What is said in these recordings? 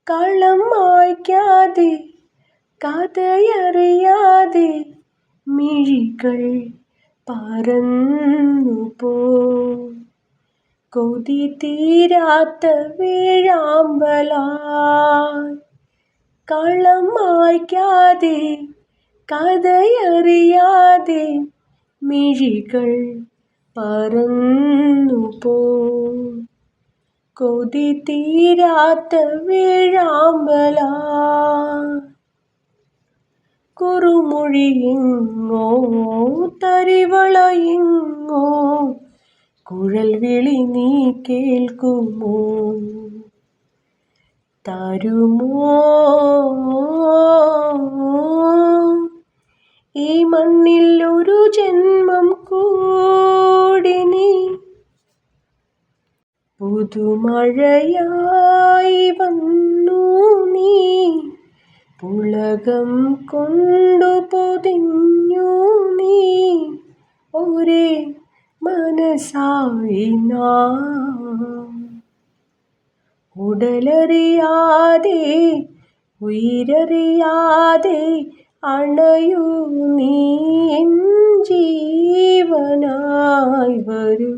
കളം മായ്ക്കാതെ കഥയറിയാതെ മിഴികൾ പറന്നുപോ കൊതി തീരാത്ത വേഴാമ്പലായി. കളം മായ്ക്കാതെ കഥയറിയാതെ മിഴികൾ പറന്നുപോ കൊതി തീരാത്ത വേഴാമ്പലായി. കുറുമൊഴിയെങ്ങോ തരിവളയെങ്ങോ കുഴൽവിളി നീ കേൾക്കുമോ? തരുമോ ഈ മണ്ണിൽ ഒരു ജന്മം കൂടി നീ? പുതുമഴയായി വന്നു നീ, പുളകം കൊണ്ടു പൊതിഞ്ഞു നീ, ഒരേ മനസ്സായി നാം. ഉടലറിയാതെ ഉയിരറിയാതെ അണയൂ നീ എൻ ജീവനായി വരൂ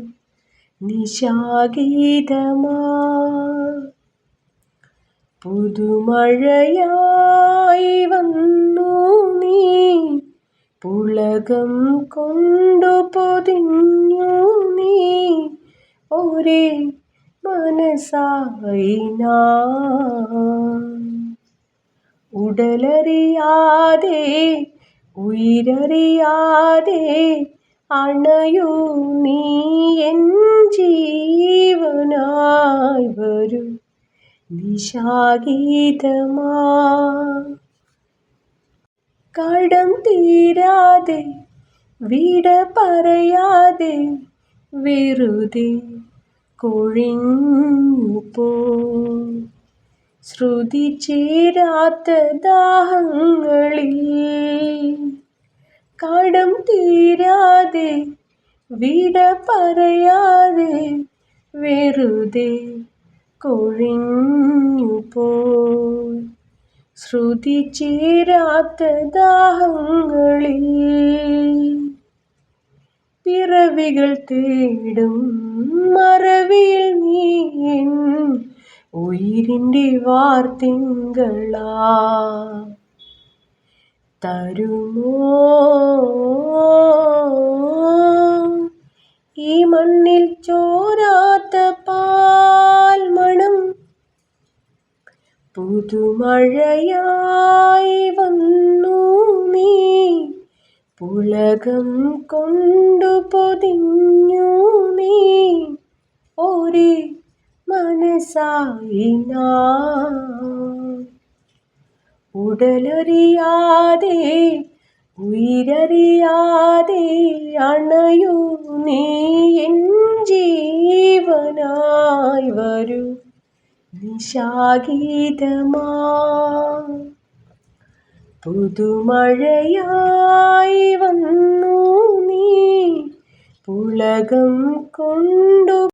നിശാഗീതമായി. പുതുമഴയായി വന്നു നീ, പുളകം കൊണ്ടു പൊതിഞ്ഞു നീ, ഒരേ മനസ്സായി നാം. ഉടലറിയാതെ ഉയിരറിയാതെ അണയൂ നീ എൻ ജീവനായി വരൂ നിശാഗീതമായി. കടം തീരാതെ വിട പറയാതെ വെറുതെ കൊഴിഞ്ഞുപോ ശ്രുതി ചേരാത്ത ദാഹങ്ങളിൽ. കടം തീരാതെ വിട പറയാതെ വെറുതെ കൊഴിഞ്ഞുപോ ശ്രുതി ചേരാത്ത ദാഹങ്ങളിൽ. പിറവികൾ തേടും മറവിയിൽ നീ എൻ ഉയിരിൻ്റെ വാർത്തിങ്കളാ. തരുമോ ഈ മണ്ണിൽ ചോരാത്ത പാൽമണം? പുതുമഴയായി വന്നു നീ, പുളകം കൊണ്ടു പൊതിഞ്ഞു നീ, ഒരേ മനസ്സായി നാം. ഉടലറിയാതെ ഉയിരറിയാതെ അണയൂ നീ എൻ ജീവനായി വരൂ നിശാഗീതമായി. പുതുമഴയായി വന്നു നീ, പുളകം കൊണ്ടു